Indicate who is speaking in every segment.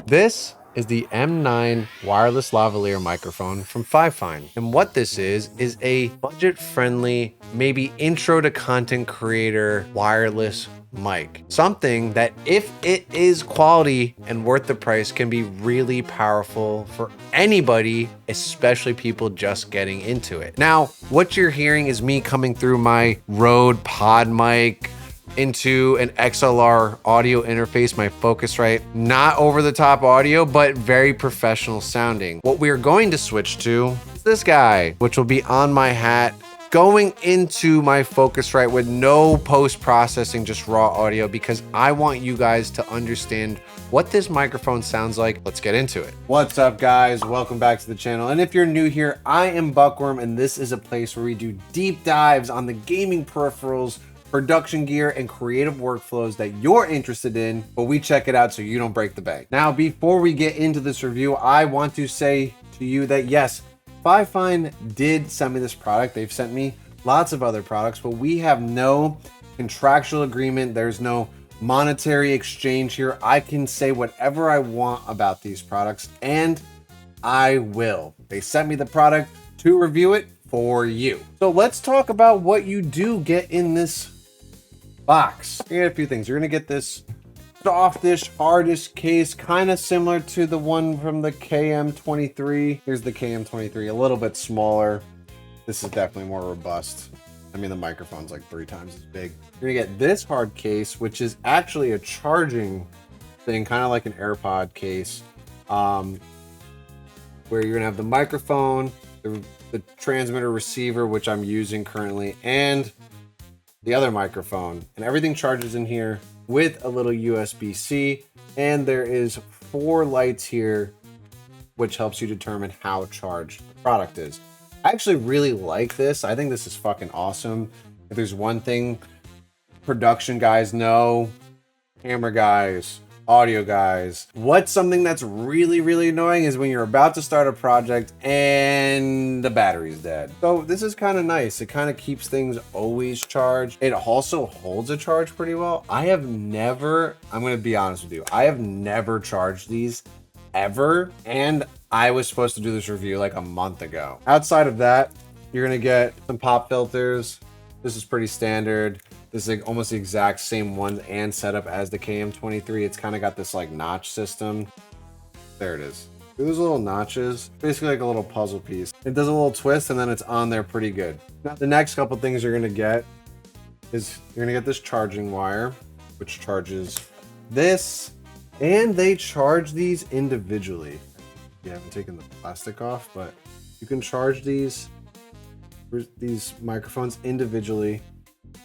Speaker 1: This is the M9 wireless lavalier microphone from FIFINE. And what this is a budget-friendly, maybe intro to content creator wireless mic. Something that, if it is quality and worth the price, can be really powerful for anybody, especially people just getting into it. Now, what you're hearing is me coming through my Rode pod mic into an XLR audio interface, my Focusrite. Not over the top audio, but very professional sounding. What we are going to switch to is this guy, which will be on my hat, going into my Focusrite with no post-processing, just raw audio, because I want you guys to understand what this microphone sounds like. Let's get into it. What's up, guys? Welcome back to the channel. And if you're new here, I am Buckworm, and this is a place where we do deep dives on the gaming peripherals, production gear, and creative workflows that you're interested in, but we check it out so you don't break the bank. Now, before we get into this review, I want to say to you that yes, FIFINE did send me this product. They've sent me lots of other products, but we have no contractual agreement. There's no monetary exchange here. I can say whatever I want about these products, and I will. They sent me the product to review it for you. So let's talk about what you do get in this box. You get a few things. You're gonna get this softish, hardish case, kind of similar to the one from the KM23. Here's the KM23, a little bit smaller. This is definitely more robust. I mean, the microphone's like 3 times as big. You're gonna get this hard case, which is actually a charging thing, kind of like an AirPod case, where you're gonna have the microphone, the transmitter receiver, which I'm using currently, and the other microphone, and everything charges in here with a little USB-C, and there is 4 lights here, which helps you determine how charged the product is. I actually really like this. I think this is fucking awesome. If there's one thing production guys know, camera guys, audio guys, what's something that's really annoying is when you're about to start a project and the battery's dead. So this is kind of nice. It kind of keeps things always charged. It also holds a charge pretty well. I have never, I'm going to be honest with you, I have never charged these ever, and I was supposed to do this review like a month ago. Outside of that, you're going to get some pop filters. This is pretty standard. This is like almost the exact same one and setup as the KM23. It's kind of got this like notch system. There it is. Those little notches, basically like a little puzzle piece. It does a little twist and then it's on there pretty good. Now, the next couple things you're gonna get is you're gonna get this charging wire, which charges this, and they charge these individually. You haven't taken the plastic off, but you can charge these microphones individually.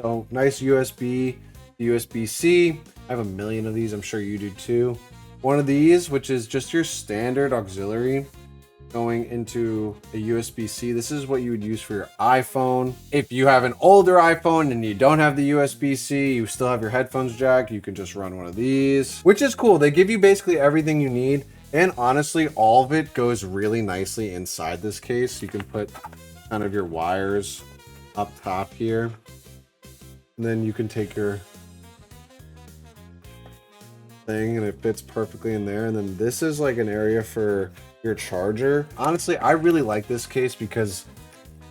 Speaker 1: So nice USB, USB-C. I have a million of these. I'm sure you do too. One of these, which is just your standard auxiliary, going into a USB-C. This is what you would use for your iPhone. If you have an older iPhone and you don't have the USB-C, you still have your headphones jack, you can just run one of these, which is cool. They give you basically everything you need. And honestly, all of it goes really nicely inside this case. You can put kind of your wires up top here. And then you can take your thing and it fits perfectly in there. And then this is like an area for your charger. Honestly, I really like this case because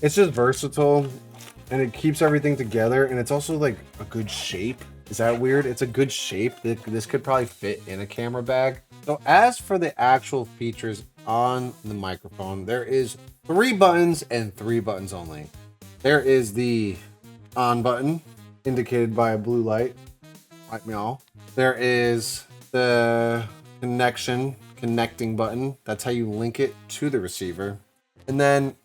Speaker 1: it's just versatile and it keeps everything together. And it's also like a good shape. Is that weird? It's a good shape. This could probably fit in a camera bag. So as for the actual features on the microphone, there is 3 buttons and 3 buttons only. There is the on button, indicated by a blue light, like meow. There is the connecting button. That's how you link it to the receiver. And then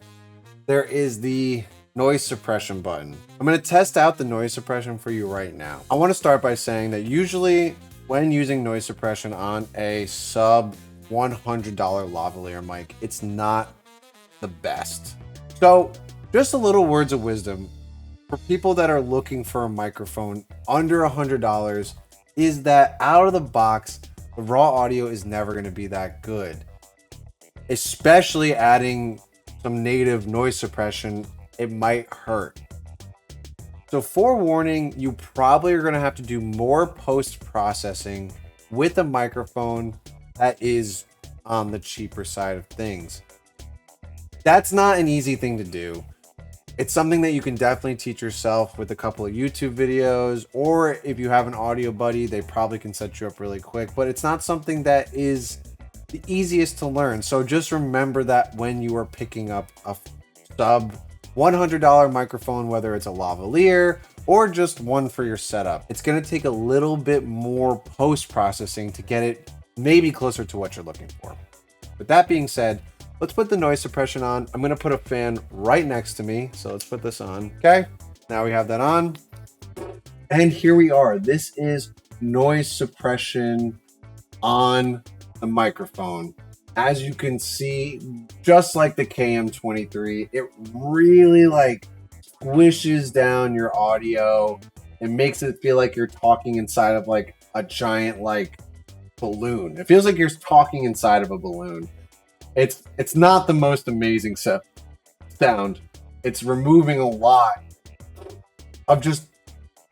Speaker 1: there is the noise suppression button. I'm going to test out the noise suppression for you right now. I want to start by saying that usually when using noise suppression on a sub $100 lavalier mic, it's not the best. So just a little words of wisdom for people that are looking for a microphone under $100 is that out of the box, the raw audio is never going to be that good. Especially adding some native noise suppression, it might hurt. So forewarning, you probably are going to have to do more post-processing with a microphone that is on the cheaper side of things. That's not an easy thing to do. It's something that you can definitely teach yourself with a couple of YouTube videos, or if you have an audio buddy, they probably can set you up really quick, but it's not something that is the easiest to learn. So just remember that when you are picking up a sub $100 microphone, whether it's a lavalier or just one for your setup, it's going to take a little bit more post-processing to get it maybe closer to what you're looking for. With that being said, let's put the noise suppression on. I'm going to put a fan right next to me. So let's put this on. Okay. Now we have that on. And here we are. This is noise suppression on the microphone. As you can see, just like the KM23, it really like squishes down your audio and makes it feel like you're talking inside of like a giant like balloon. It feels like you're talking inside of a balloon. It's not the most amazing sound. It's removing a lot of just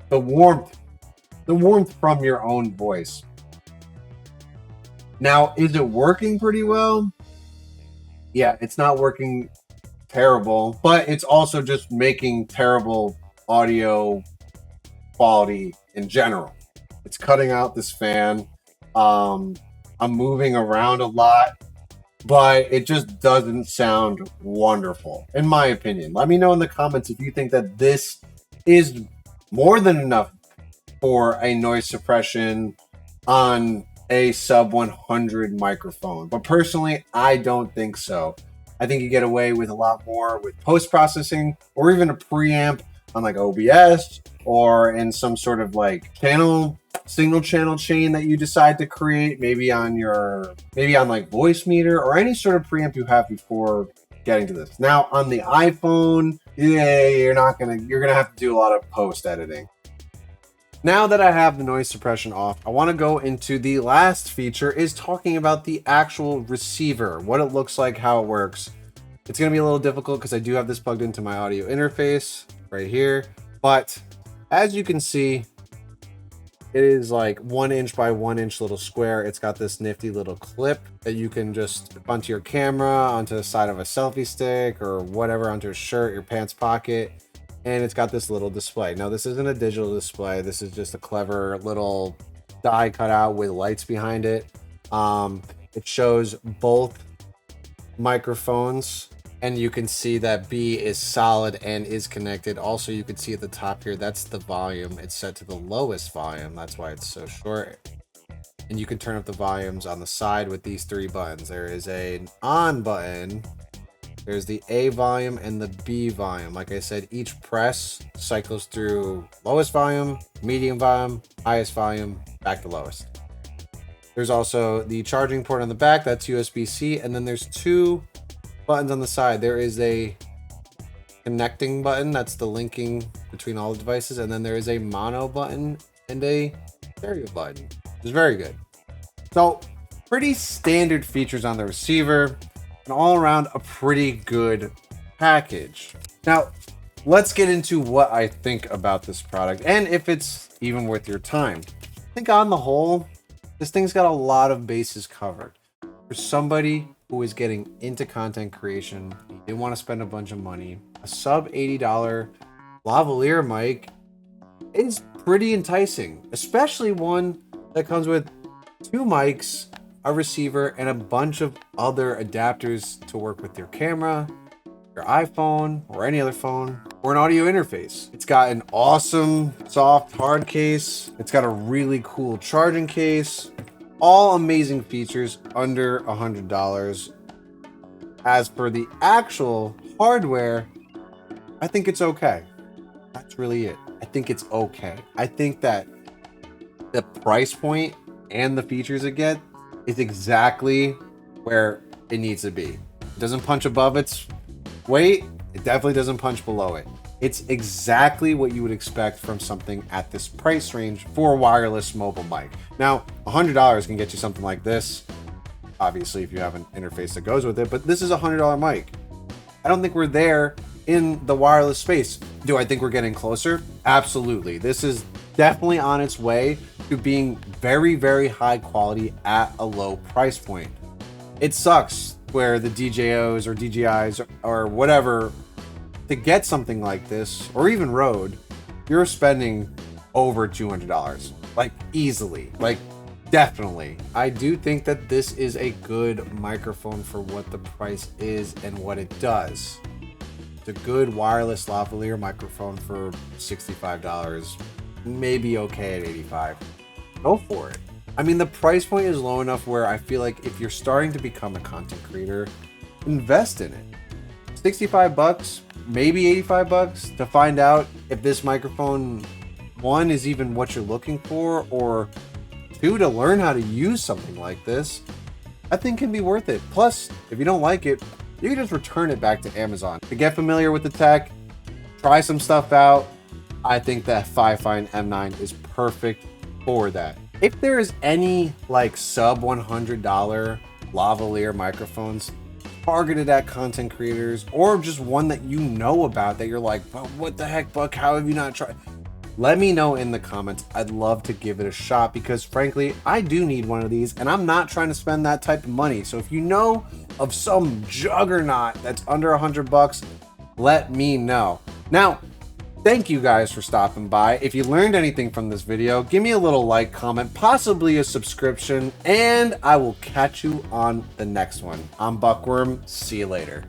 Speaker 1: the warmth from your own voice. Now, is it working pretty well? Yeah, it's not working terrible, but it's also just making terrible audio quality in general. It's cutting out this fan. I'm moving around a lot, but it just doesn't sound wonderful, in my opinion. Let me know in the comments if you think that this is more than enough for a noise suppression on a sub 100 microphone. But personally, I don't think so. I think you get away with a lot more with post-processing or even a preamp on like OBS or in some sort of like single channel chain that you decide to create, maybe on like voice meter or any sort of preamp you have before getting to this. Now on the iPhone, yeah, you're gonna have to do a lot of post editing. Now that I have the noise suppression off, I want to go into the last feature, is talking about the actual receiver, what it looks like, how it works. It's going to be a little difficult because I do have this plugged into my audio interface right here, but as you can see, it is like 1 inch by 1 inch little square. It's got this nifty little clip that you can just clip onto your camera, onto the side of a selfie stick or whatever, onto a shirt, your pants pocket. And it's got this little display. Now, this isn't a digital display. This is just a clever little die cut out with lights behind it. It shows both microphones, and you can see that B is solid and is connected. Also, you can see at the top here, that's the volume. It's set to the lowest volume. That's why it's so short. And you can turn up the volumes on the side with these 3 buttons. There is an on button. There's the A volume and the B volume. Like I said, each press cycles through lowest volume, medium volume, highest volume, back to lowest. There's also the charging port on the back, that's USB-C, and then there's 2 buttons on the side. There is a connecting button, that's the linking between all the devices, and then there is a mono button and a stereo button, which is very good. So, pretty standard features on the receiver. And all around a pretty good package. Now, let's get into what I think about this product and if it's even worth your time. I think on the whole, this thing's got a lot of bases covered. For somebody who is getting into content creation, you didn't want to spend a bunch of money, a sub $80 lavalier mic is pretty enticing, especially one that comes with 2 mics, a receiver, and a bunch of other adapters to work with your camera, your iPhone, or any other phone, or an audio interface. It's got an awesome soft hard case. It's got a really cool charging case. All amazing features under $100. As for the actual hardware, I think it's okay. That's really it. I think it's okay. I think that the price point and the features it gets is exactly where it needs to be. It doesn't punch above its weight. It definitely doesn't punch below it. It's exactly what you would expect from something at this price range for a wireless mobile mic. Now, $100 can get you something like this, obviously, if you have an interface that goes with it, but this is a $100 mic. I don't think we're there in the wireless space. Do I think we're getting closer? Absolutely. This is definitely on its way to being very, very high quality at a low price point. It sucks where the DJOs or DJIs or whatever, to get something like this, or even Rode, you're spending over $200, like easily, like definitely. I do think that this is a good microphone for what the price is and what it does. It's a good wireless lavalier microphone for $65, maybe okay at $85. Go for it. I mean, the price point is low enough where I feel like if you're starting to become a content creator, invest in it. 65 bucks, maybe 85 bucks to find out if this microphone, one, is even what you're looking for, or two, to learn how to use something like this, I think can be worth it. Plus, if you don't like it, you can just return it back to Amazon. To get familiar with the tech, try some stuff out, I think that FIFINE M9 is perfect for that. If there is any like sub $100 lavalier microphones targeted at content creators, or just one that you know about that you're like, well, what the heck, Buck, how have you not tried? Let me know in the comments. I'd love to give it a shot because frankly, I do need one of these and I'm not trying to spend that type of money. So if you know of some juggernaut that's under $100, let me know. Now, thank you guys for stopping by. If you learned anything from this video, give me a little like, comment, possibly a subscription, and I will catch you on the next one. I'm Buckworm. See you later.